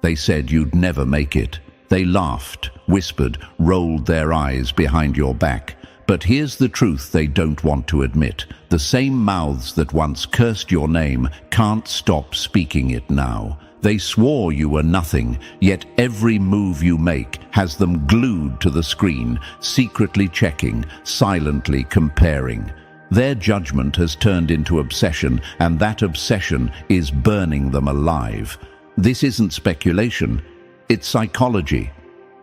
They said you'd never make it. They laughed, whispered, rolled their eyes behind your back. But here's the truth they don't want to admit. The same mouths that once cursed your name can't stop speaking it now. They swore you were nothing, yet every move you make has them glued to the screen, secretly checking, silently comparing. Their judgment has turned into obsession, and that obsession is burning them alive. This isn't speculation, it's psychology.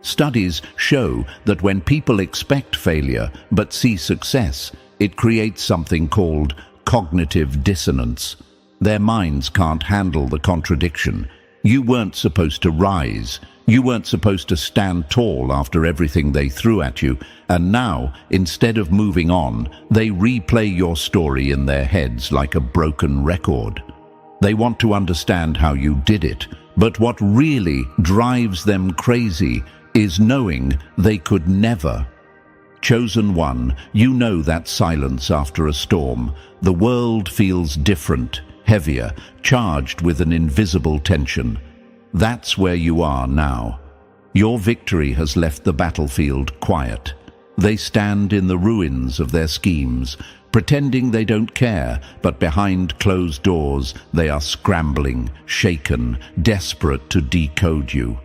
Studies show that when people expect failure but see success, it creates something called cognitive dissonance. Their minds can't handle the contradiction. You weren't supposed to rise. You weren't supposed to stand tall after everything they threw at you. And now, instead of moving on, they replay your story in their heads like a broken record. They want to understand how you did it. But what really drives them crazy is knowing they could never. Chosen one, you know that silence after a storm. The world feels different, heavier, charged with an invisible tension. That's where you are now. Your victory has left the battlefield quiet. They stand in the ruins of their schemes, pretending they don't care, but behind closed doors they are scrambling, shaken, desperate to decode you.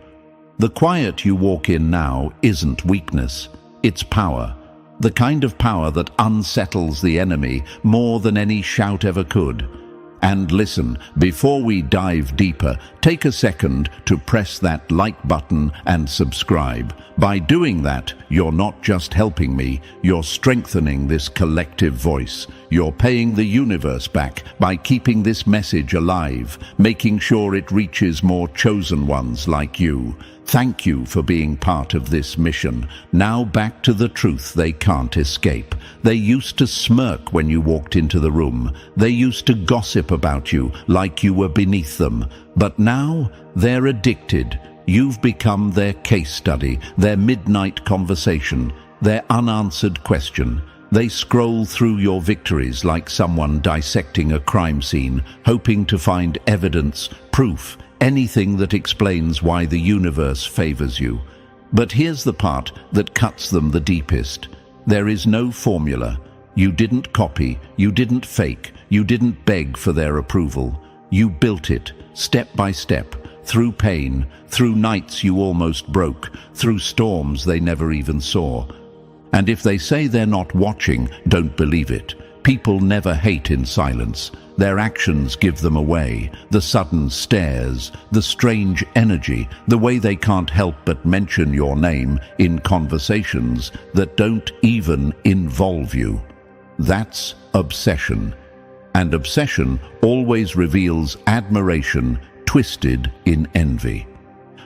The quiet you walk in now isn't weakness, it's power. The kind of power that unsettles the enemy more than any shout ever could. And listen, before we dive deeper, take a second to press that like button and subscribe. By doing that, you're not just helping me, you're strengthening this collective voice. You're paying the universe back by keeping this message alive, making sure it reaches more chosen ones like you. Thank you for being part of this mission. Now back to the truth they can't escape. They used to smirk when you walked into the room. They used to gossip about you like you were beneath them. But now they're addicted. You've become their case study, their midnight conversation, their unanswered question. They scroll through your victories like someone dissecting a crime scene, hoping to find evidence, proof, anything that explains why the universe favors you. But here's the part that cuts them the deepest. There is no formula. You didn't copy, you didn't fake, you didn't beg for their approval. You built it, step by step, through pain, through nights you almost broke, through storms they never even saw. And if they say they're not watching, don't believe it. People never hate in silence. Their actions give them away. The sudden stares, the strange energy, the way they can't help but mention your name in conversations that don't even involve you. That's obsession. And obsession always reveals admiration twisted in envy.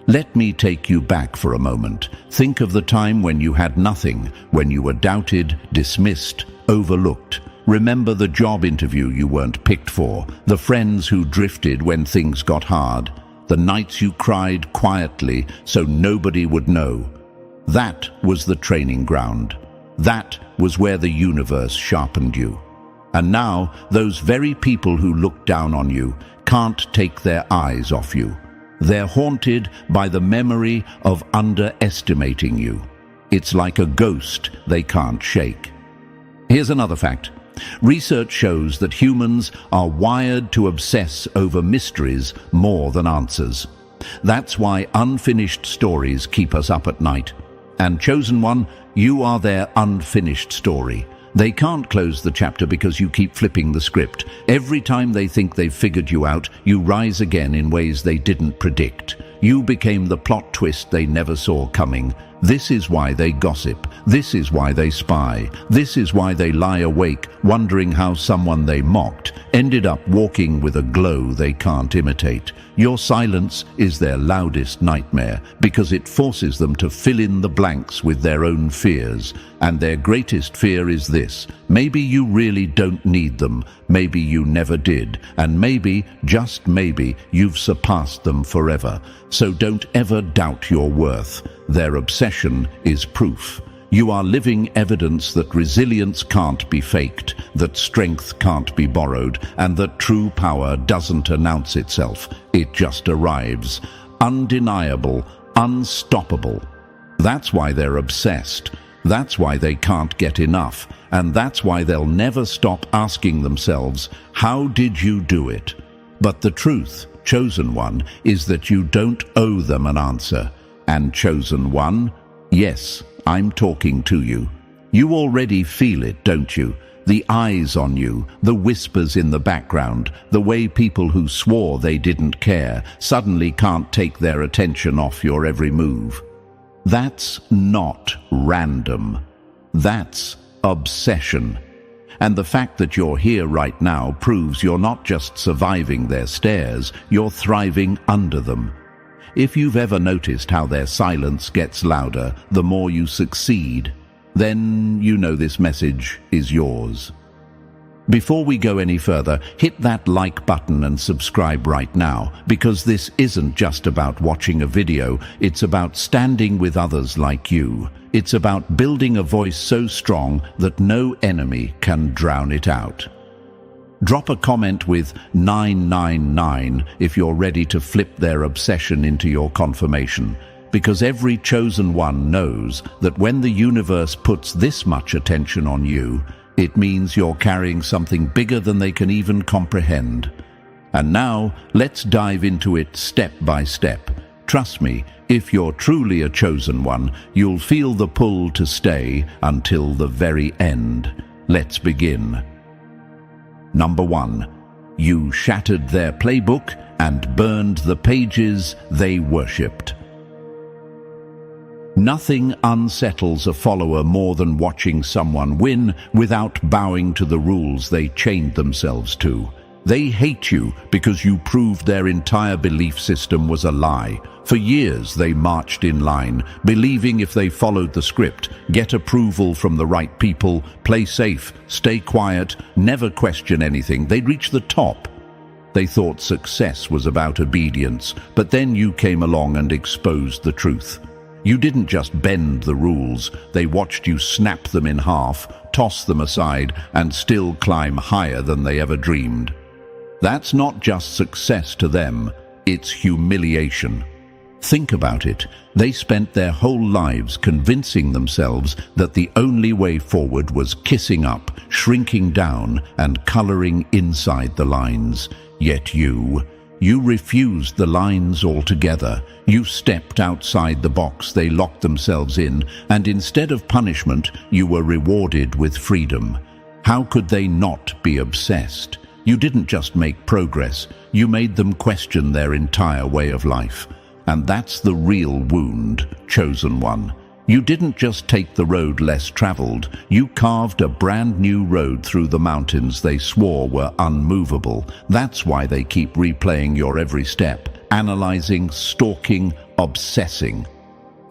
Let me take you back for a moment. Think of the time when you had nothing, when you were doubted, dismissed, overlooked. Remember the job interview you weren't picked for, the friends who drifted when things got hard, the nights you cried quietly so nobody would know. That was the training ground. That was where the universe sharpened you. And now, those very people who looked down on you can't take their eyes off you. They're haunted by the memory of underestimating you. It's like a ghost they can't shake. Here's another fact. Research shows that humans are wired to obsess over mysteries more than answers. That's why unfinished stories keep us up at night. And chosen one, you are their unfinished story. They can't close the chapter because you keep flipping the script. Every time they think they've figured you out, you rise again in ways they didn't predict. You became the plot twist they never saw coming. This is why they gossip. This is why they spy. This is why they lie awake, wondering how someone they mocked ended up walking with a glow they can't imitate. Your silence is their loudest nightmare because it forces them to fill in the blanks with their own fears. And their greatest fear is this: maybe you really don't need them, maybe you never did, and maybe, just maybe, you've surpassed them forever. So don't ever doubt your worth. Their obsession is proof. You are living evidence that resilience can't be faked, that strength can't be borrowed, and that true power doesn't announce itself, it just arrives. undeniable, unstoppable. That's why they're obsessed. That's why they can't get enough. And that's why they'll never stop asking themselves, how did you do it? But the truth, chosen one, is that you don't owe them an answer. And chosen one, yes, I'm talking to you. You already feel it, don't you? The eyes on you, the whispers in the background, the way people who swore they didn't care suddenly can't take their attention off your every move. That's not random. That's obsession. And the fact that you're here right now proves you're not just surviving their stares, you're thriving under them. If you've ever noticed how their silence gets louder the more you succeed, then you know this message is yours. Before we go any further, hit that like button and subscribe right now, because this isn't just about watching a video, it's about standing with others like you. It's about building a voice so strong that no enemy can drown it out. Drop a comment with 999 if you're ready to flip their obsession into your confirmation, because every chosen one knows that when the universe puts this much attention on you, it means you're carrying something bigger than they can even comprehend. And now, let's dive into it step by step. Trust me, if you're truly a chosen one, you'll feel the pull to stay until the very end. Let's begin. Number 1. You shattered their playbook and burned the pages they worshipped. Nothing unsettles a follower more than watching someone win without bowing to the rules they chained themselves to. They hate you because you proved their entire belief system was a lie. For years they marched in line, believing if they followed the script, get approval from the right people, play safe, stay quiet, never question anything, they'd reach the top. They thought success was about obedience, but then you came along and exposed the truth. You didn't just bend the rules, they watched you snap them in half, toss them aside, and still climb higher than they ever dreamed. That's not just success to them, it's humiliation. Think about it. They spent their whole lives convincing themselves that the only way forward was kissing up, shrinking down, and coloring inside the lines. Yet you refused the lines altogether. You stepped outside the box they locked themselves in, and instead of punishment, you were rewarded with freedom. How could they not be obsessed? You didn't just make progress, you made them question their entire way of life. And that's the real wound, chosen one. You didn't just take the road less traveled, you carved a brand new road through the mountains they swore were unmovable. That's why they keep replaying your every step, analyzing, stalking, obsessing.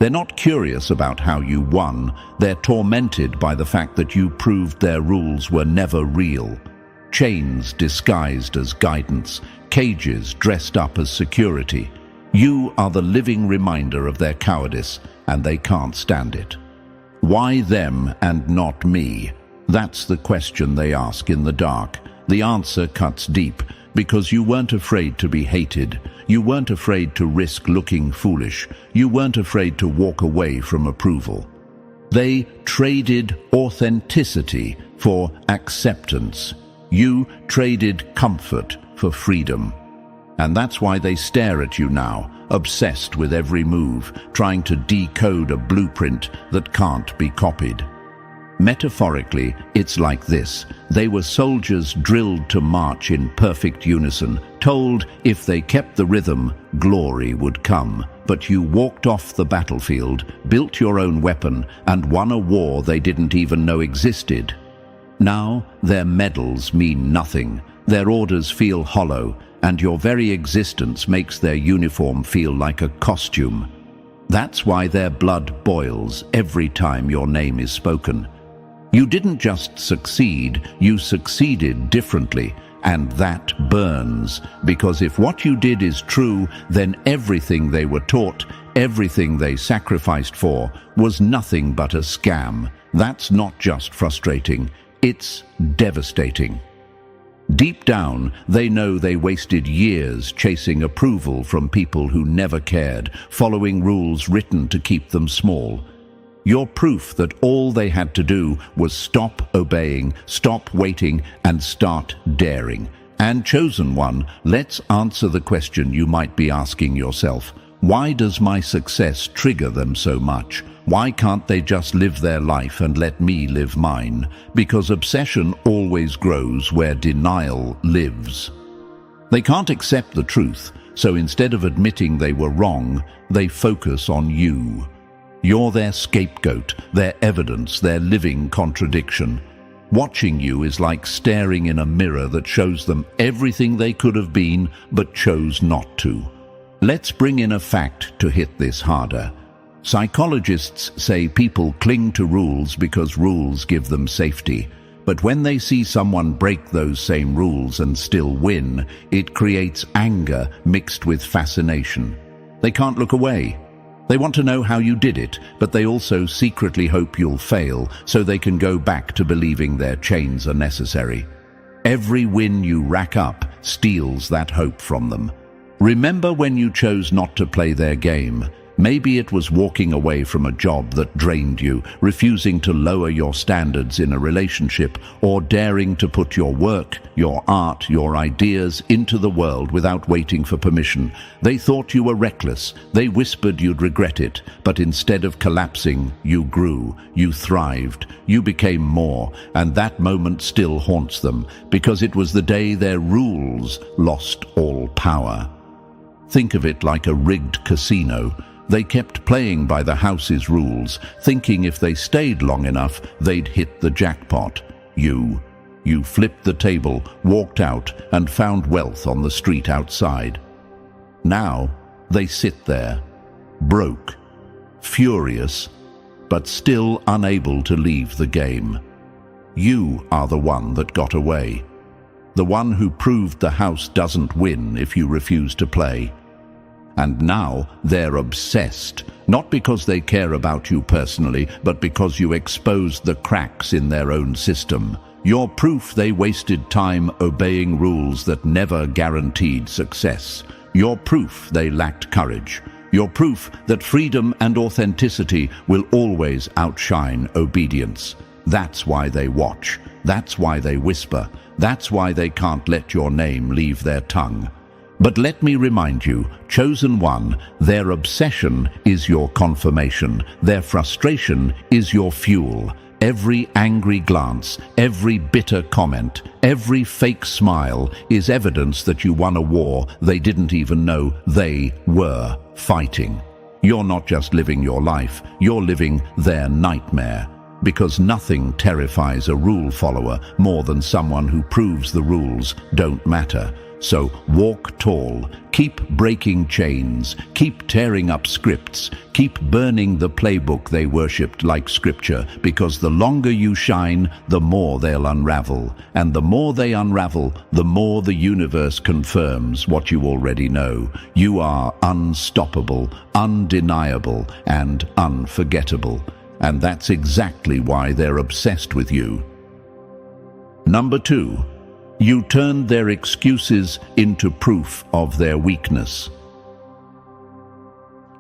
They're not curious about how you won, they're tormented by the fact that you proved their rules were never real. Chains disguised as guidance, cages dressed up as security. You are the living reminder of their cowardice, and they can't stand it. Why them and not me? That's the question they ask in the dark. The answer cuts deep, because you weren't afraid to be hated. You weren't afraid to risk looking foolish. You weren't afraid to walk away from approval. They traded authenticity for acceptance. You traded comfort for freedom. And that's why they stare at you now, obsessed with every move, trying to decode a blueprint that can't be copied. Metaphorically, it's like this. They were soldiers drilled to march in perfect unison, told if they kept the rhythm, glory would come. But you walked off the battlefield, built your own weapon, and won a war they didn't even know existed. Now, their medals mean nothing. Their orders feel hollow, and your very existence makes their uniform feel like a costume. That's why their blood boils every time your name is spoken. You didn't just succeed, you succeeded differently, and that burns, because if what you did is true, then everything they were taught, everything they sacrificed for, was nothing but a scam. That's not just frustrating, it's devastating. Deep down, they know they wasted years chasing approval from people who never cared, following rules written to keep them small. You're proof that all they had to do was stop obeying, stop waiting, and start daring. And chosen one, let's answer the question you might be asking yourself. Why does my success trigger them so much? Why can't they just live their life and let me live mine? Because obsession always grows where denial lives. They can't accept the truth, so instead of admitting they were wrong, they focus on you. You're their scapegoat, their evidence, their living contradiction. Watching you is like staring in a mirror that shows them everything they could have been but chose not to. Let's bring in a fact to hit this harder. Psychologists say people cling to rules because rules give them safety. But when they see someone break those same rules and still win, it creates anger mixed with fascination. They can't look away. They want to know how you did it, but they also secretly hope you'll fail so they can go back to believing their chains are necessary. Every win you rack up steals that hope from them. Remember when you chose not to play their game? Maybe it was walking away from a job that drained you, refusing to lower your standards in a relationship, or daring to put your work, your art, your ideas into the world without waiting for permission. They thought you were reckless. They whispered you'd regret it. But instead of collapsing, you grew, you thrived, you became more, and that moment still haunts them, because it was the day their rules lost all power. Think of it like a rigged casino. They kept playing by the house's rules, thinking if they stayed long enough, they'd hit the jackpot. You flipped the table, walked out, and found wealth on the street outside. Now, they sit there, broke, furious, but still unable to leave the game. You are the one that got away. The one who proved the house doesn't win if you refuse to play. And now they're obsessed, not because they care about you personally, but because you exposed the cracks in their own system. You're proof they wasted time obeying rules that never guaranteed success. You're proof they lacked courage. You're proof that freedom and authenticity will always outshine obedience. That's why they watch. That's why they whisper. That's why they can't let your name leave their tongue. But let me remind you, chosen one, their obsession is your confirmation. Their frustration is your fuel. Every angry glance, every bitter comment, every fake smile is evidence that you won a war they didn't even know they were fighting. You're not just living your life, you're living their nightmare. Because nothing terrifies a rule follower more than someone who proves the rules don't matter. So walk tall, keep breaking chains, keep tearing up scripts, keep burning the playbook they worshipped like scripture, because the longer you shine, the more they'll unravel. And the more they unravel, the more the universe confirms what you already know. You are unstoppable, undeniable, and unforgettable. And that's exactly why they're obsessed with you. Number 2. You turned their excuses into proof of their weakness.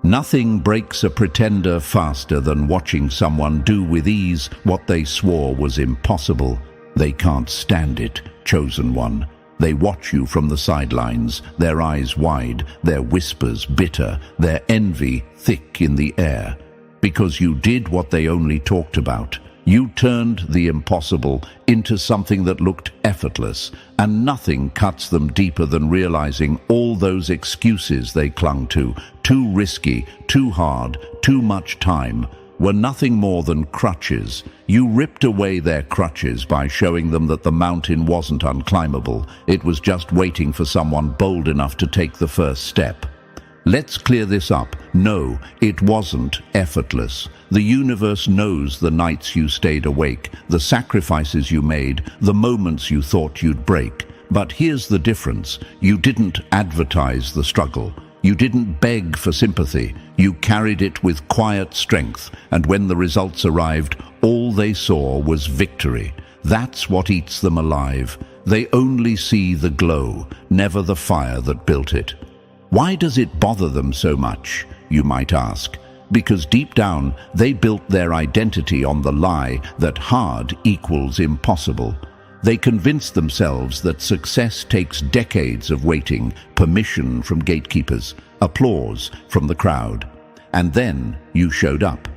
Nothing breaks a pretender faster than watching someone do with ease what they swore was impossible. They can't stand it, chosen one. They watch you from the sidelines, their eyes wide, their whispers bitter, their envy thick in the air. Because you did what they only talked about. You turned the impossible into something that looked effortless, and nothing cuts them deeper than realizing all those excuses they clung to, too risky, too hard, too much time, were nothing more than crutches. You ripped away their crutches by showing them that the mountain wasn't unclimbable. It was just waiting for someone bold enough to take the first step. Let's clear this up. No, it wasn't effortless. The universe knows the nights you stayed awake, the sacrifices you made, the moments you thought you'd break. But here's the difference. You didn't advertise the struggle. You didn't beg for sympathy. You carried it with quiet strength, and when the results arrived, all they saw was victory. That's what eats them alive. They only see the glow, never the fire that built it. Why does it bother them so much, you might ask? Because deep down, they built their identity on the lie that hard equals impossible. They convinced themselves that success takes decades of waiting, permission from gatekeepers, applause from the crowd. And then you showed up.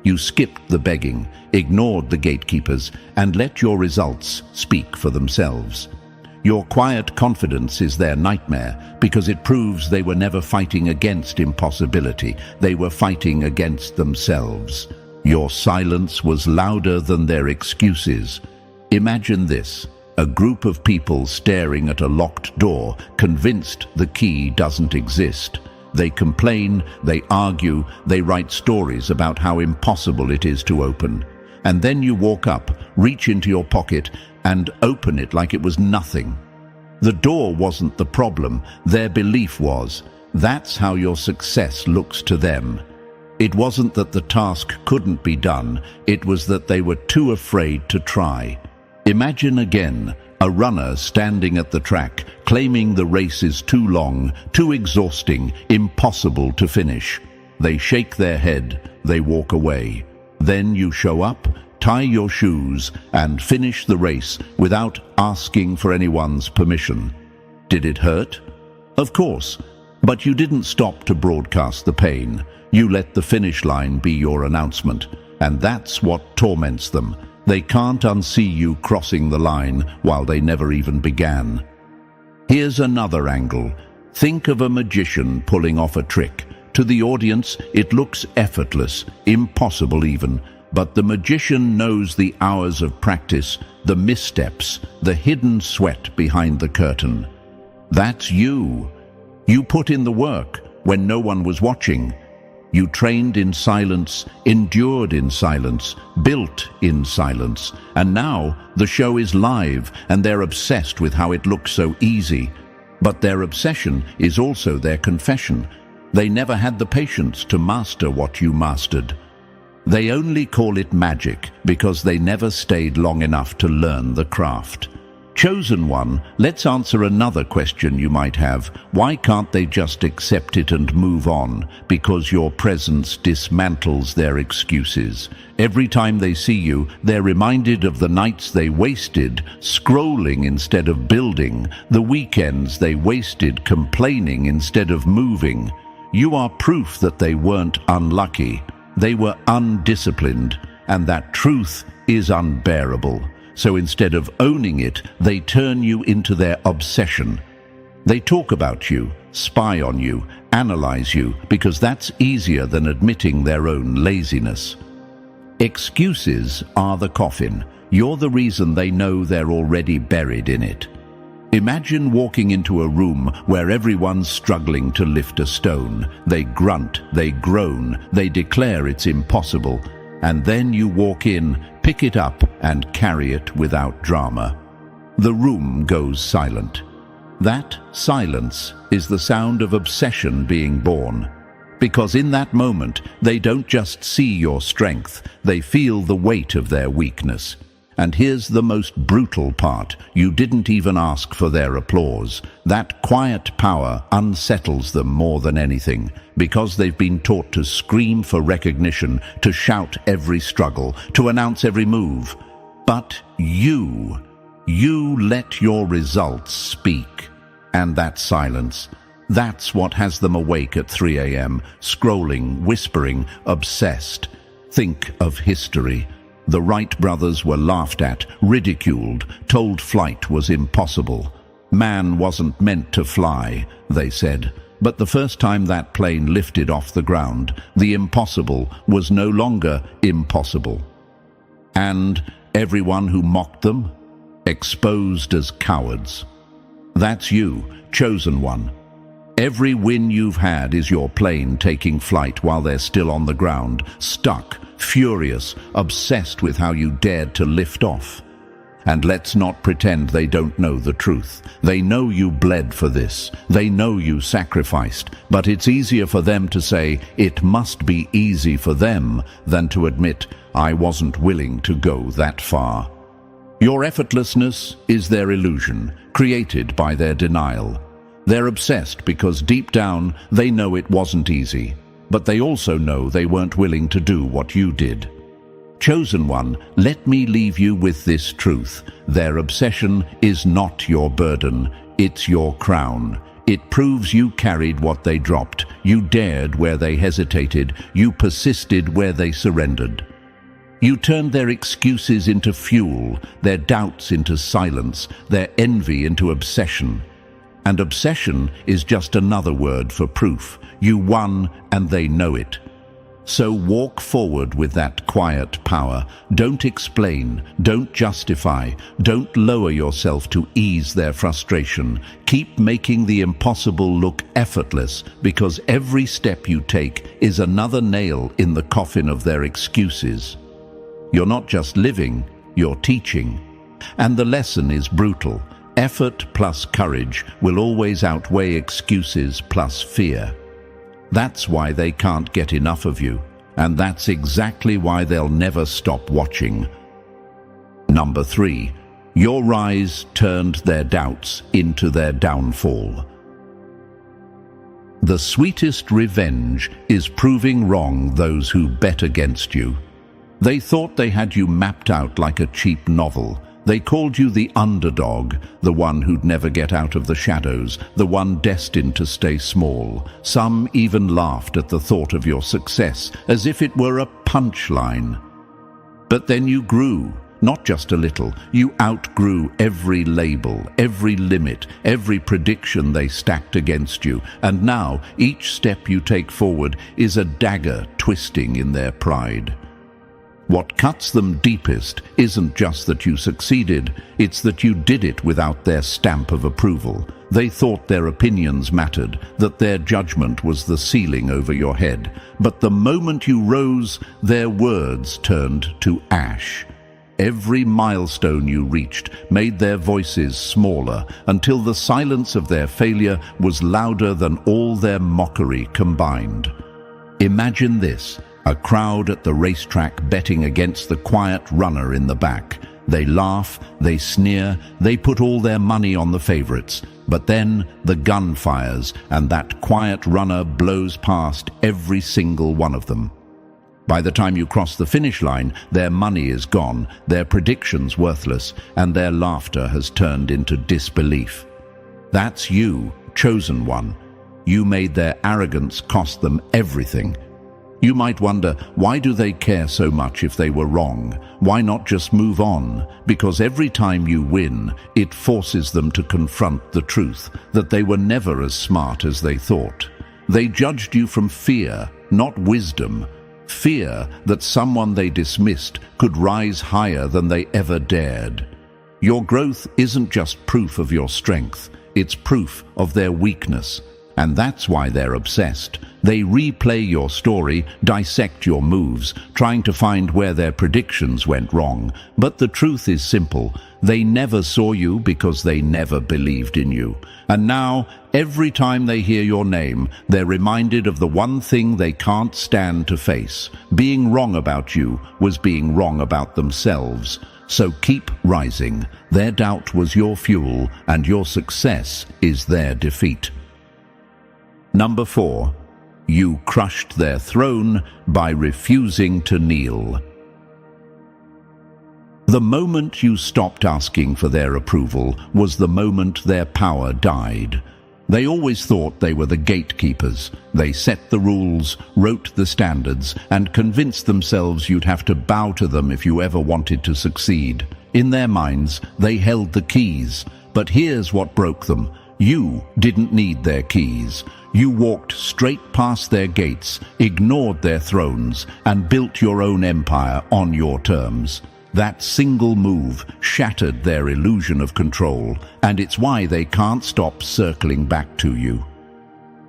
You skipped the begging, ignored the gatekeepers, and let your results speak for themselves. Your quiet confidence is their nightmare because it proves they were never fighting against impossibility. They were fighting against themselves. Your silence was louder than their excuses. Imagine this, a group of people staring at a locked door, convinced the key doesn't exist. They complain, they argue, they write stories about how impossible it is to open. And then you walk up, reach into your pocket, and open it like it was nothing. The door wasn't the problem, their belief was. That's how your success looks to them. It wasn't that the task couldn't be done, it was that they were too afraid to try. Imagine again, a runner standing at the track, claiming the race is too long, too exhausting, impossible to finish. They shake their head, they walk away. Then you show up, tie your shoes, and finish the race without asking for anyone's permission. Did it hurt? Of course, but you didn't stop to broadcast the pain. You let the finish line be your announcement, and that's what torments them. They can't unsee you crossing the line while they never even began. Here's another angle. Think of a magician pulling off a trick. To the audience, it looks effortless, impossible even, but the magician knows the hours of practice, the missteps, the hidden sweat behind the curtain. That's you. You put in the work when no one was watching. You trained in silence, endured in silence, built in silence, and now the show is live and they're obsessed with how it looks so easy. But their obsession is also their confession. They never had the patience to master what you mastered. They only call it magic because they never stayed long enough to learn the craft. Chosen one, let's answer another question you might have. Why can't they just accept it and move on? Because your presence dismantles their excuses. Every time they see you, they're reminded of the nights they wasted scrolling instead of building, the weekends they wasted complaining instead of moving. You are proof that they weren't unlucky. They were undisciplined, and that truth is unbearable. So instead of owning it, they turn you into their obsession. They talk about you, spy on you, analyze you, because that's easier than admitting their own laziness. Excuses are the coffin. You're the reason they know they're already buried in it. Imagine walking into a room where everyone's struggling to lift a stone. They grunt, they groan, they declare it's impossible. And then you walk in, pick it up, and carry it without drama. The room goes silent. That silence is the sound of obsession being born. Because in that moment, they don't just see your strength, they feel the weight of their weakness. And here's the most brutal part. You didn't even ask for their applause. That quiet power unsettles them more than anything, because they've been taught to scream for recognition, to shout every struggle, to announce every move. But you let your results speak. And that silence, that's what has them awake at 3 a.m., scrolling, whispering, obsessed. Think of history. The Wright brothers were laughed at, ridiculed, told flight was impossible. Man wasn't meant to fly, they said. But the first time that plane lifted off the ground, the impossible was no longer impossible. And everyone who mocked them, exposed as cowards. That's you, chosen one. Every win you've had is your plane taking flight while they're still on the ground, stuck, furious, obsessed with how you dared to lift off. And let's not pretend they don't know the truth. They know you bled for this. They know you sacrificed. But it's easier for them to say, it must be easy for them, than to admit, I wasn't willing to go that far. Your effortlessness is their illusion, created by their denial. They're obsessed because deep down they know it wasn't easy, but they also know they weren't willing to do what you did. Chosen one, let me leave you with this truth. Their obsession is not your burden, it's your crown. It proves you carried what they dropped. You dared where they hesitated. You persisted where they surrendered. You turned their excuses into fuel, their doubts into silence, their envy into obsession. And obsession is just another word for proof. You won and they know it. So walk forward with that quiet power. Don't explain, don't justify, don't lower yourself to ease their frustration. Keep making the impossible look effortless, because every step you take is another nail in the coffin of their excuses. You're not just living, you're teaching. And the lesson is brutal. Effort plus courage will always outweigh excuses plus fear. That's why they can't get enough of you, and that's exactly why they'll never stop watching. Number 3, your rise turned their doubts into their downfall. The sweetest revenge is proving wrong those who bet against you. They thought they had you mapped out like a cheap novel. They called you the underdog, the one who'd never get out of the shadows, the one destined to stay small. Some even laughed at the thought of your success, as if it were a punchline. But then you grew, not just a little. You outgrew every label, every limit, every prediction they stacked against you. And now, each step you take forward is a dagger twisting in their pride. What cuts them deepest isn't just that you succeeded, it's that you did it without their stamp of approval. They thought their opinions mattered, that their judgment was the ceiling over your head. But the moment you rose, their words turned to ash. Every milestone you reached made their voices smaller, until the silence of their failure was louder than all their mockery combined. Imagine this. A crowd at the racetrack betting against the quiet runner in the back. They laugh, they sneer, they put all their money on the favorites. But then the gun fires, and that quiet runner blows past every single one of them. By the time you cross the finish line, their money is gone, their predictions worthless, and their laughter has turned into disbelief. That's you, chosen one. You made their arrogance cost them everything. You might wonder, why do they care so much if they were wrong? Why not just move on? Because every time you win, it forces them to confront the truth, that they were never as smart as they thought. They judged you from fear, not wisdom. Fear that someone they dismissed could rise higher than they ever dared. Your growth isn't just proof of your strength, it's proof of their weakness. And that's why they're obsessed. They replay your story, dissect your moves, trying to find where their predictions went wrong. But the truth is simple. They never saw you because they never believed in you. And now, every time they hear your name, they're reminded of the one thing they can't stand to face. Being wrong about you was being wrong about themselves. So keep rising. Their doubt was your fuel, and your success is their defeat. Number 4, you crushed their throne by refusing to kneel. The moment you stopped asking for their approval was the moment their power died. They always thought they were the gatekeepers. They set the rules, wrote the standards, and convinced themselves you'd have to bow to them if you ever wanted to succeed. In their minds, they held the keys. But here's what broke them. You didn't need their keys. You walked straight past their gates, ignored their thrones, and built your own empire on your terms. That single move shattered their illusion of control, and it's why they can't stop circling back to you.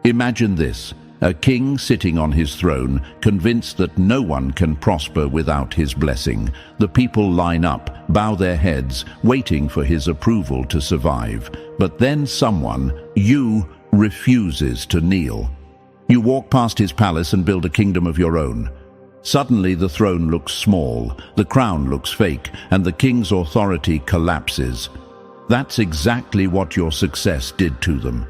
Imagine this, a king sitting on his throne, convinced that no one can prosper without his blessing. The people line up, bow their heads, waiting for his approval to survive. But then someone, you, refuses to kneel. You walk past his palace and build a kingdom of your own. Suddenly the throne looks small, the crown looks fake, and the king's authority collapses. That's exactly what your success did to them.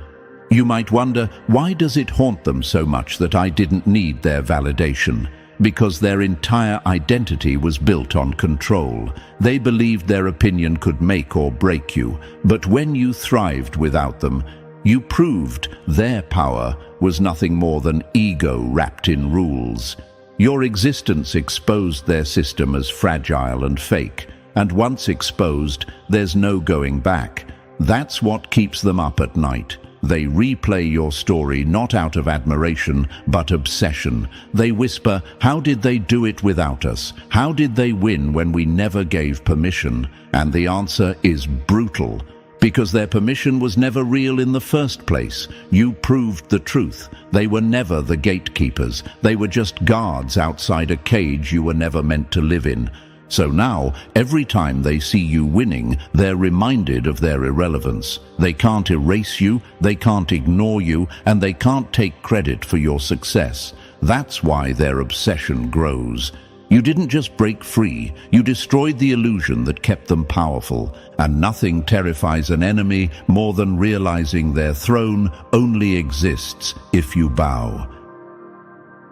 You might wonder, why does it haunt them so much that I didn't need their validation? Because their entire identity was built on control. They believed their opinion could make or break you, but when you thrived without them, you proved their power was nothing more than ego wrapped in rules. Your existence exposed their system as fragile and fake, and once exposed, there's no going back. That's what keeps them up at night. They replay your story not out of admiration, but obsession. They whisper, how did they do it without us? How did they win when we never gave permission? And the answer is brutal. Because their permission was never real in the first place. You proved the truth. They were never the gatekeepers. They were just guards outside a cage you were never meant to live in. So now, every time they see you winning, they're reminded of their irrelevance. They can't erase you, they can't ignore you, and they can't take credit for your success. That's why their obsession grows. You didn't just break free, you destroyed the illusion that kept them powerful, and nothing terrifies an enemy more than realizing their throne only exists if you bow.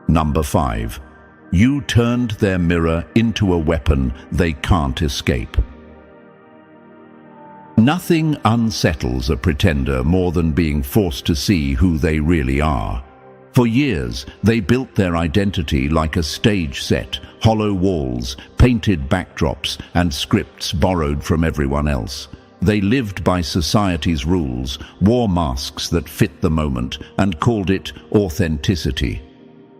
Number 5. You turned their mirror into a weapon they can't escape. Nothing unsettles a pretender more than being forced to see who they really are. For years, they built their identity like a stage set, hollow walls, painted backdrops, and scripts borrowed from everyone else. They lived by society's rules, wore masks that fit the moment, and called it authenticity.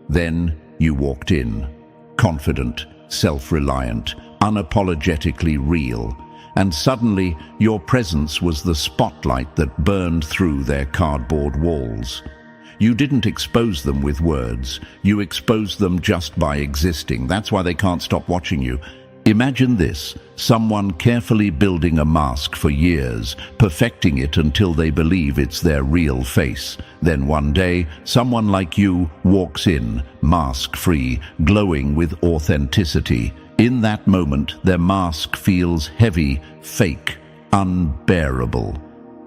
Then you walked in, confident, self-reliant, unapologetically real, and suddenly your presence was the spotlight that burned through their cardboard walls. You didn't expose them with words. You exposed them just by existing. That's why they can't stop watching you. Imagine this, someone carefully building a mask for years, perfecting it until they believe it's their real face. Then one day, someone like you walks in, mask-free, glowing with authenticity. In that moment, their mask feels heavy, fake, unbearable.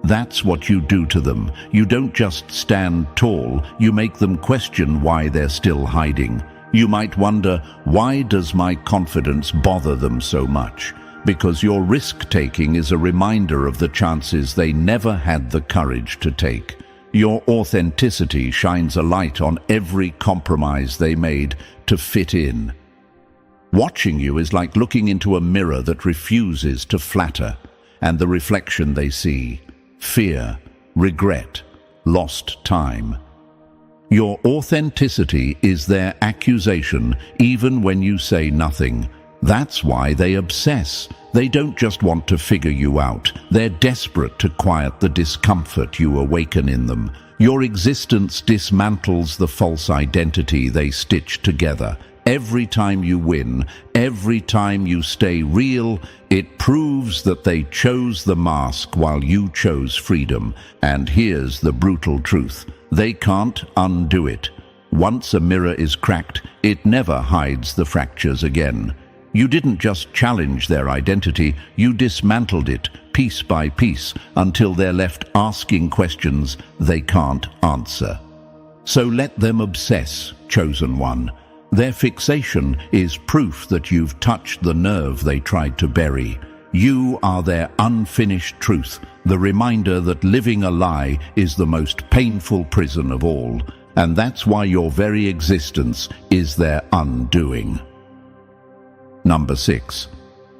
That's what you do to them. You don't just stand tall, you make them question why they're still hiding. You might wonder, why does my confidence bother them so much? Because your risk-taking is a reminder of the chances they never had the courage to take. Your authenticity shines a light on every compromise they made to fit in. Watching you is like looking into a mirror that refuses to flatter, and the reflection they see: fear, regret, lost time. Your authenticity is their accusation, even when you say nothing. That's why they obsess. They don't just want to figure you out. They're desperate to quiet the discomfort you awaken in them. Your existence dismantles the false identity they stitch together. Every time you win, every time you stay real, it proves that they chose the mask while you chose freedom. And here's the brutal truth: they can't undo it. Once a mirror is cracked, it never hides the fractures again. You didn't just challenge their identity, you dismantled it piece by piece until they're left asking questions they can't answer. So let them obsess, chosen one. Their fixation is proof that you've touched the nerve they tried to bury. You are their unfinished truth, the reminder that living a lie is the most painful prison of all, and that's why your very existence is their undoing. Number 6.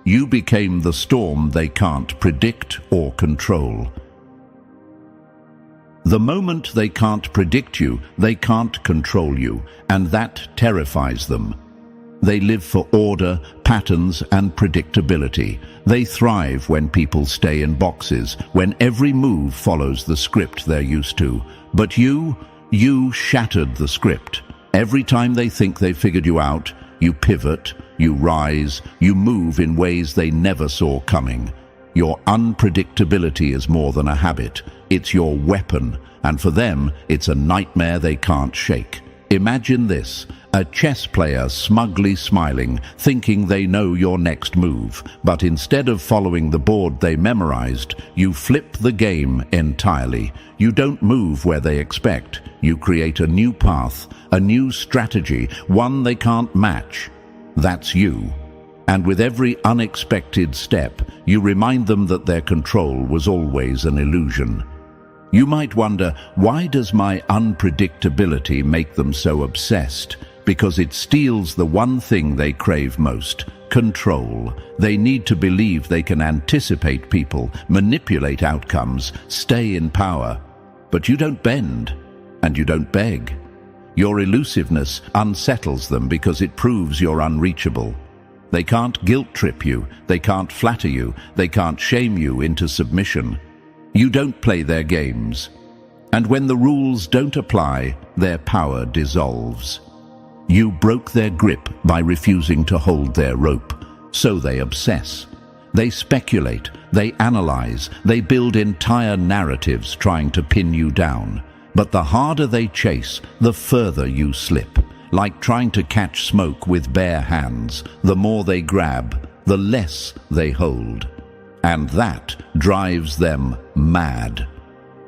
You became the storm they can't predict or control. The moment they can't predict you, they can't control you, and that terrifies them. They live for order, patterns, and predictability. They thrive when people stay in boxes, when every move follows the script they're used to. But you shattered the script. Every time they think they've figured you out, you pivot, you rise, you move in ways they never saw coming. Your unpredictability is more than a habit. It's your weapon, and for them, it's a nightmare they can't shake. Imagine this: A chess player smugly smiling, thinking they know your next move, but instead of following the board they memorized, you flip the game entirely. You don't move where they expect. You create a new path, a new strategy, one they can't match. That's you. And with every unexpected step, you remind them that their control was always an illusion. You might wonder, why does my unpredictability make them so obsessed? Because it steals the one thing they crave most: control. They need to believe they can anticipate people, manipulate outcomes, stay in power. But you don't bend, and you don't beg. Your elusiveness unsettles them because it proves you're unreachable. They can't guilt-trip you, they can't flatter you, they can't shame you into submission. You don't play their games. And when the rules don't apply, their power dissolves. You broke their grip by refusing to hold their rope, so they obsess. They speculate, they analyze, they build entire narratives trying to pin you down. But the harder they chase, the further you slip. Like trying to catch smoke with bare hands, the more they grab, the less they hold. And that drives them mad.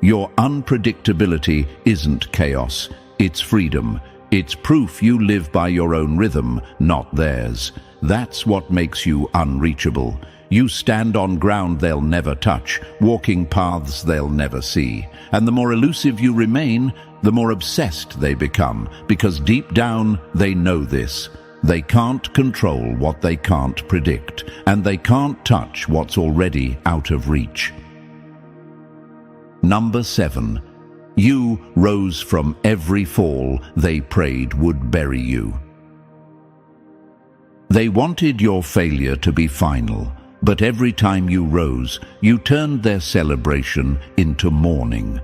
Your unpredictability isn't chaos, it's freedom. It's proof you live by your own rhythm, not theirs. That's what makes you unreachable. You stand on ground they'll never touch, walking paths they'll never see. And the more elusive you remain, the more obsessed they become, because deep down they know this. They can't control what they can't predict, and they can't touch what's already out of reach. Number 7. You rose from every fall they prayed would bury you. They wanted your failure to be final, but every time you rose, you turned their celebration into mourning.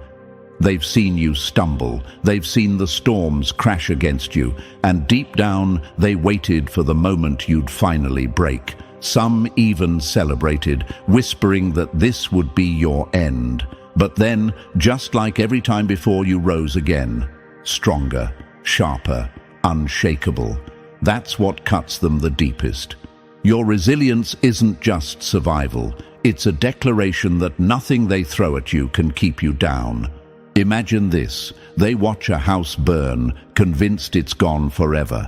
They've seen you stumble, they've seen the storms crash against you, and deep down they waited for the moment you'd finally break. Some even celebrated, whispering that this would be your end. But then, just like every time before, you rose again. Stronger, sharper, unshakable. That's what cuts them the deepest. Your resilience isn't just survival. It's a declaration that nothing they throw at you can keep you down. Imagine this. They watch a house burn, convinced it's gone forever.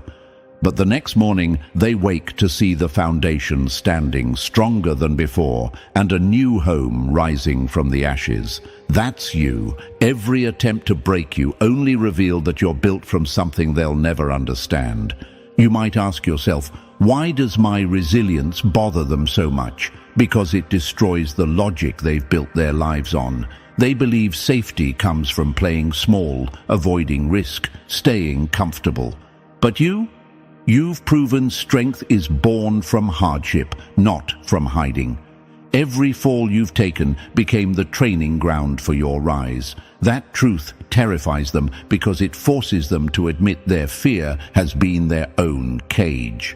But the next morning, they wake to see the foundation standing stronger than before and a new home rising from the ashes. That's you. Every attempt to break you only revealed that you're built from something they'll never understand. You might ask yourself, why does my resilience bother them so much? Because it destroys the logic they've built their lives on. They believe safety comes from playing small, avoiding risk, staying comfortable. But You've proven strength is born from hardship, not from hiding. Every fall you've taken became the training ground for your rise. That truth terrifies them because it forces them to admit their fear has been their own cage.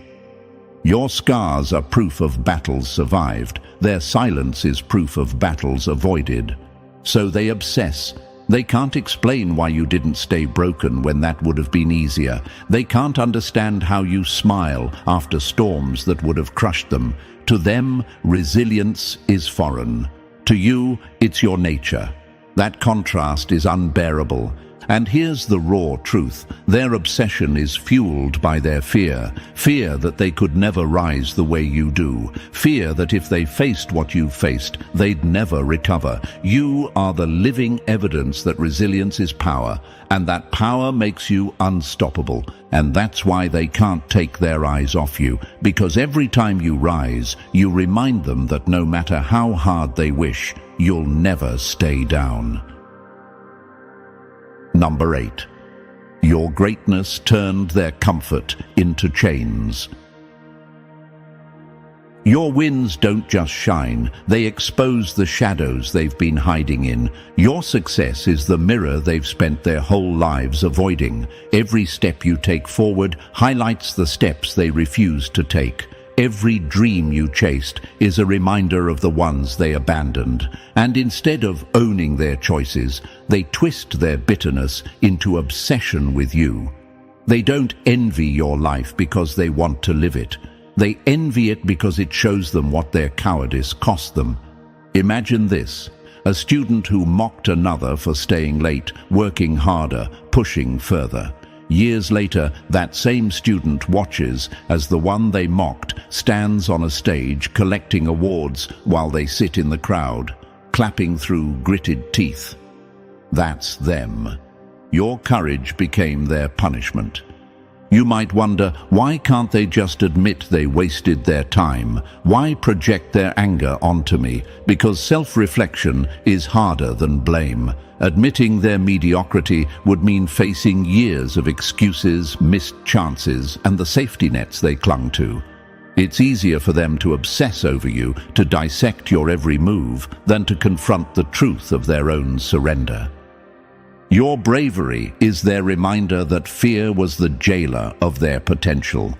Your scars are proof of battles survived. Their silence is proof of battles avoided. So they obsess. They can't explain why you didn't stay broken when that would have been easier. They can't understand how you smile after storms that would have crushed them. To them, resilience is foreign. To you, it's your nature. That contrast is unbearable. And here's the raw truth. Their obsession is fueled by their fear. Fear that they could never rise the way you do. Fear that if they faced what you've faced, they'd never recover. You are the living evidence that resilience is power, and that power makes you unstoppable. And that's why they can't take their eyes off you, because every time you rise, you remind them that no matter how hard they wish, you'll never stay down. Number 8. Your greatness turned their comfort into chains. Your wins don't just shine, they expose the shadows they've been hiding in. Your success is the mirror they've spent their whole lives avoiding. Every step you take forward highlights the steps they refused to take. Every dream you chased is a reminder of the ones they abandoned. And instead of owning their choices, they twist their bitterness into obsession with you. They don't envy your life because they want to live it. They envy it because it shows them what their cowardice cost them. Imagine this: a student who mocked another for staying late, working harder, pushing further. Years later, that same student watches as the one they mocked stands on a stage collecting awards while they sit in the crowd, clapping through gritted teeth. That's them. Your courage became their punishment. You might wonder, why can't they just admit they wasted their time? Why project their anger onto me? Because self-reflection is harder than blame. Admitting their mediocrity would mean facing years of excuses, missed chances, and the safety nets they clung to. It's easier for them to obsess over you, to dissect your every move, than to confront the truth of their own surrender. Your bravery is their reminder that fear was the jailer of their potential.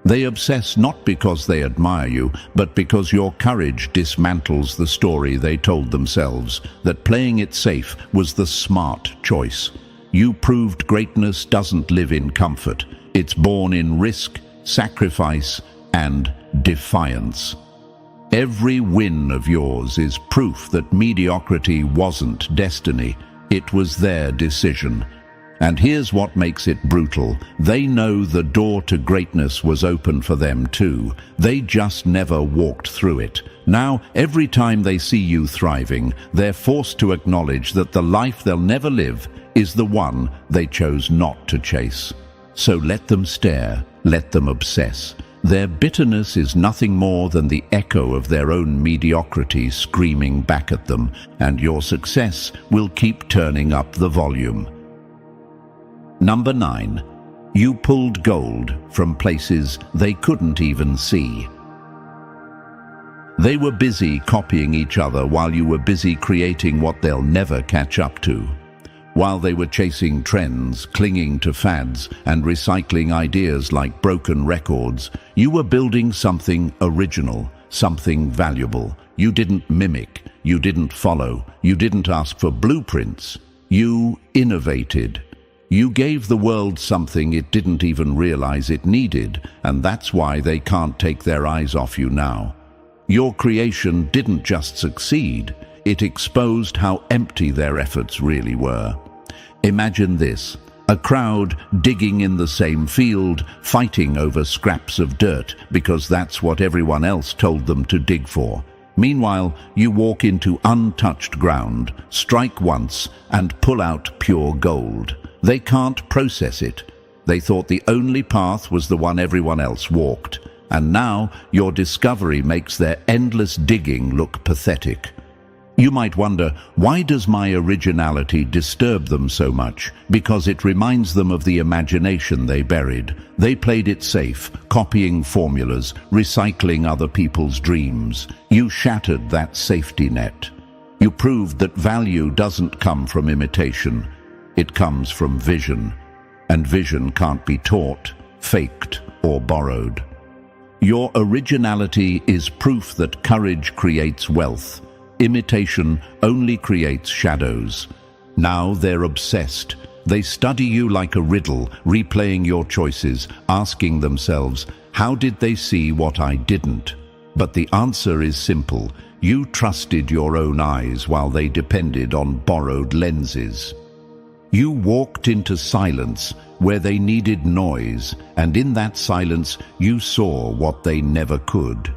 They obsess not because they admire you, but because your courage dismantles the story they told themselves, that playing it safe was the smart choice. You proved greatness doesn't live in comfort. It's born in risk, sacrifice, and defiance. Every win of yours is proof that mediocrity wasn't destiny. It was their decision. And here's what makes it brutal. They know the door to greatness was open for them too. They just never walked through it. Now, every time they see you thriving, they're forced to acknowledge that the life they'll never live is the one they chose not to chase. So let them stare, let them obsess. Their bitterness is nothing more than the echo of their own mediocrity screaming back at them, and your success will keep turning up the volume. Number 9. You pulled gold from places they couldn't even see. They were busy copying each other while you were busy creating what they'll never catch up to. While they were chasing trends, clinging to fads, and recycling ideas like broken records, you were building something original, something valuable. You didn't mimic, you didn't follow, you didn't ask for blueprints. You innovated. You gave the world something it didn't even realize it needed, and that's why they can't take their eyes off you now. Your creation didn't just succeed, it exposed how empty their efforts really were. Imagine this: a crowd digging in the same field, fighting over scraps of dirt because that's what everyone else told them to dig for. Meanwhile, you walk into untouched ground, strike once, and pull out pure gold. They can't process it. They thought the only path was the one everyone else walked. And now your discovery makes their endless digging look pathetic. You might wonder, why does my originality disturb them so much? Because it reminds them of the imagination they buried. They played it safe, copying formulas, recycling other people's dreams. You shattered that safety net. You proved that value doesn't come from imitation. It comes from vision. And vision can't be taught, faked, or borrowed. Your originality is proof that courage creates wealth. Imitation only creates shadows. Now they're obsessed. They study you like a riddle, replaying your choices, asking themselves, how did they see what I didn't? But the answer is simple. You trusted your own eyes while they depended on borrowed lenses. You walked into silence where they needed noise, and in that silence you saw what they never could.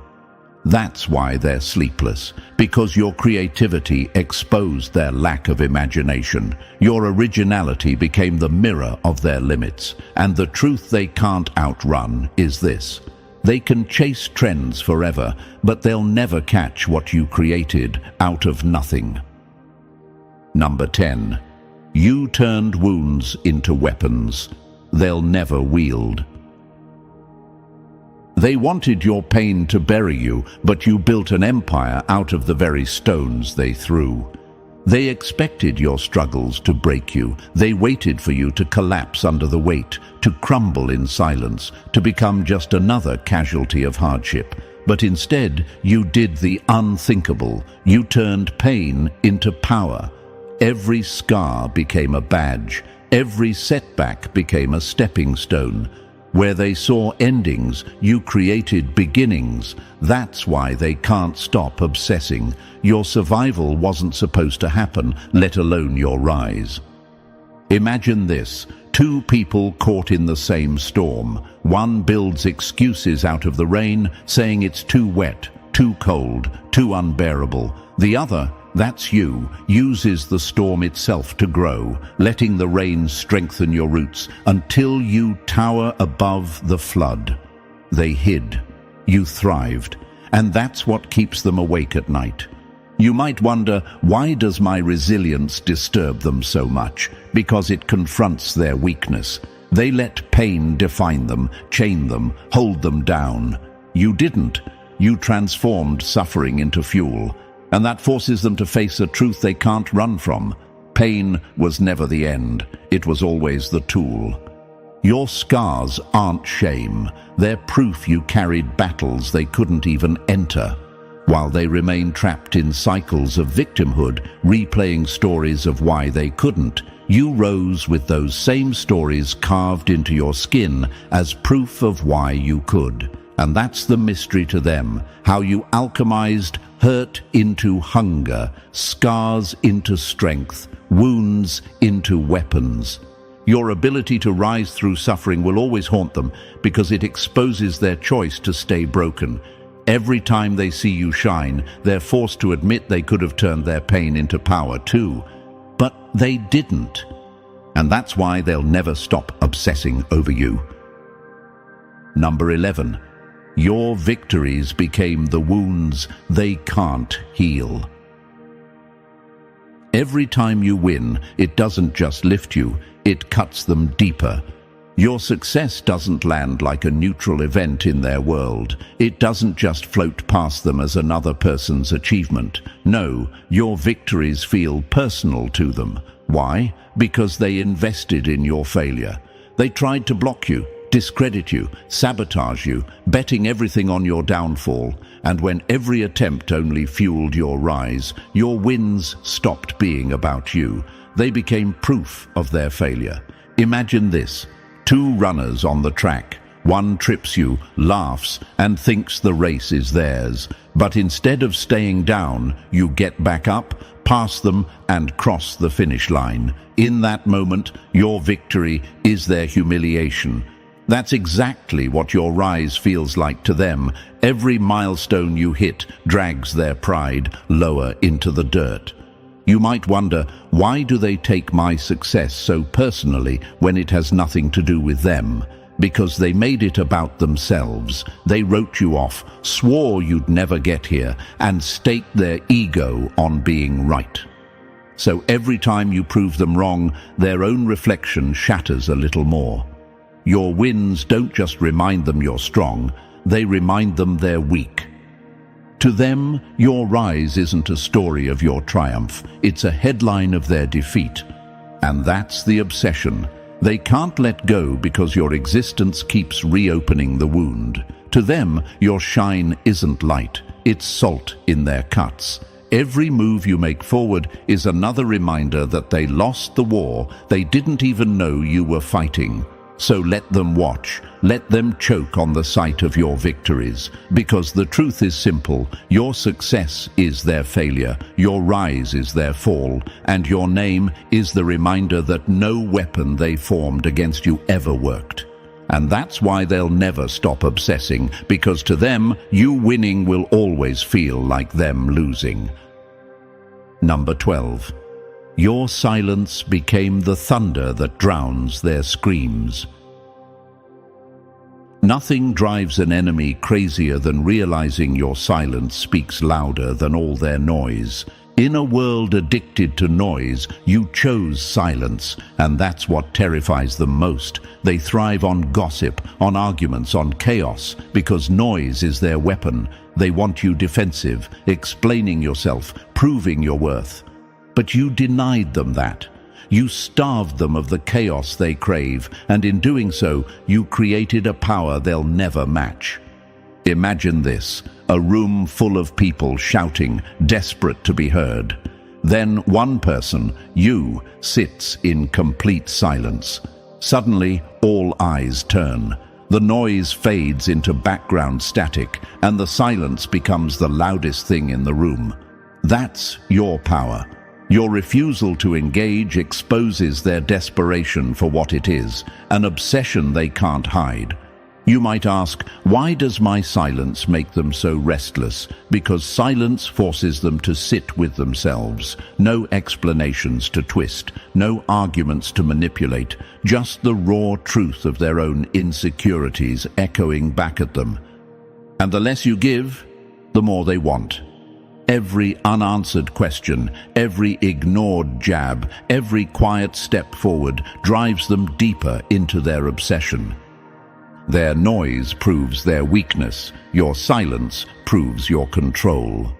That's why they're sleepless, because your creativity exposed their lack of imagination. Your originality became the mirror of their limits, and the truth they can't outrun is this: they can chase trends forever, but they'll never catch what you created out of nothing. Number 10. You turned wounds into weapons they'll never wield. They wanted your pain to bury you, but you built an empire out of the very stones they threw. They expected your struggles to break you. They waited for you to collapse under the weight, to crumble in silence, to become just another casualty of hardship. But instead, you did the unthinkable. You turned pain into power. Every scar became a badge. Every setback became a stepping stone. Where they saw endings, you created beginnings. That's why they can't stop obsessing. Your survival wasn't supposed to happen, let alone your rise. Imagine this. Two people caught in the same storm. One builds excuses out of the rain, saying it's too wet, too cold, too unbearable. The other, that's you, uses the storm itself to grow, letting the rain strengthen your roots until you tower above the flood. They hid. You thrived. And that's what keeps them awake at night. You might wonder, why does my resilience disturb them so much? Because it confronts their weakness. They let pain define them, chain them, hold them down. You didn't. You transformed suffering into fuel. And that forces them to face a truth they can't run from. Pain was never the end. It was always the tool. Your scars aren't shame. They're proof you carried battles they couldn't even enter. While they remain trapped in cycles of victimhood, replaying stories of why they couldn't, you rose with those same stories carved into your skin as proof of why you could. And that's the mystery to them, how you alchemized hurt into hunger, scars into strength, wounds into weapons. Your ability to rise through suffering will always haunt them because it exposes their choice to stay broken. Every time they see you shine, they're forced to admit they could have turned their pain into power too. But they didn't. And that's why they'll never stop obsessing over you. Number 11. Your victories became the wounds they can't heal. Every time you win, it doesn't just lift you, it cuts them deeper. Your success doesn't land like a neutral event in their world. It doesn't just float past them as another person's achievement. No, your victories feel personal to them. Why? Because they invested in your failure. They tried to block you, discredit you, sabotage you, betting everything on your downfall. And when every attempt only fueled your rise, your wins stopped being about you. They became proof of their failure. Imagine this. Two runners on the track. One trips you, laughs, and thinks the race is theirs. But instead of staying down, you get back up, pass them, and cross the finish line. In that moment, your victory is their humiliation. That's exactly what your rise feels like to them. Every milestone you hit drags their pride lower into the dirt. You might wonder, why do they take my success so personally when it has nothing to do with them? Because they made it about themselves. They wrote you off, swore you'd never get here, and staked their ego on being right. So every time you prove them wrong, their own reflection shatters a little more. Your wins don't just remind them you're strong, they remind them they're weak. To them, your rise isn't a story of your triumph, it's a headline of their defeat. And that's the obsession. They can't let go because your existence keeps reopening the wound. To them, your shine isn't light, it's salt in their cuts. Every move you make forward is another reminder that they lost the war they didn't even know you were fighting. So let them watch, let them choke on the sight of your victories, because the truth is simple. Your success is their failure, your rise is their fall, and your name is the reminder that no weapon they formed against you ever worked. And that's why they'll never stop obsessing, because to them, you winning will always feel like them losing. Number 12. Your silence became the thunder that drowns their screams. Nothing drives an enemy crazier than realizing your silence speaks louder than all their noise. In a world addicted to noise, you chose silence, and that's what terrifies them most. They thrive on gossip, on arguments, on chaos, because noise is their weapon. They want you defensive, explaining yourself, proving your worth. But you denied them that. You starved them of the chaos they crave, and in doing so, you created a power they'll never match. Imagine this, a room full of people shouting, desperate to be heard. Then one person, you, sits in complete silence. Suddenly, all eyes turn. The noise fades into background static, and the silence becomes the loudest thing in the room. That's your power. Your refusal to engage exposes their desperation for what it is, an obsession they can't hide. You might ask, why does my silence make them so restless? Because silence forces them to sit with themselves. No explanations to twist, no arguments to manipulate, just the raw truth of their own insecurities echoing back at them. And the less you give, the more they want. Every unanswered question, every ignored jab, every quiet step forward drives them deeper into their obsession. Their noise proves their weakness. Your silence proves your control.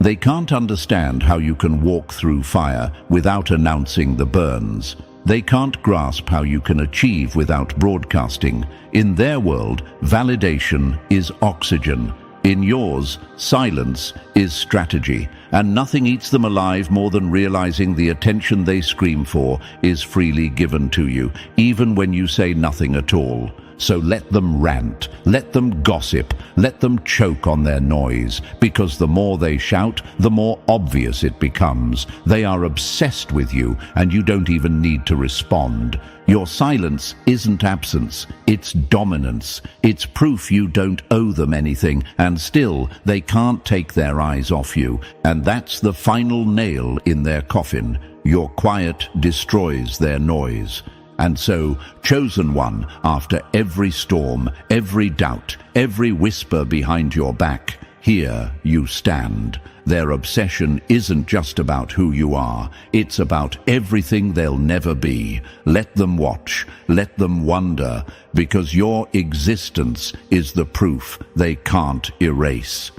They can't understand how you can walk through fire without announcing the burns. They can't grasp how you can achieve without broadcasting. In their world, validation is oxygen. In yours, silence is strategy. And nothing eats them alive more than realizing the attention they scream for is freely given to you, even when you say nothing at all. So let them rant, let them gossip, let them choke on their noise, because the more they shout, the more obvious it becomes. They are obsessed with you, and you don't even need to respond. Your silence isn't absence, it's dominance. It's proof you don't owe them anything, and still they can't take their eyes off you. And that's the final nail in their coffin. Your quiet destroys their noise. And so, chosen one, after every storm, every doubt, every whisper behind your back, here you stand. Their obsession isn't just about who you are, it's about everything they'll never be. Let them watch, let them wonder, because your existence is the proof they can't erase.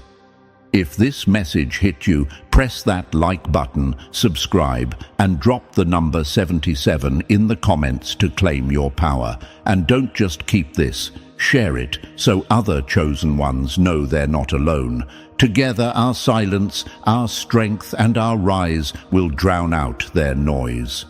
If this message hit you, press that like button, subscribe, and drop the number 77 in the comments to claim your power. And don't just keep this, share it so other chosen ones know they're not alone. Together our silence, our strength, and our rise will drown out their noise.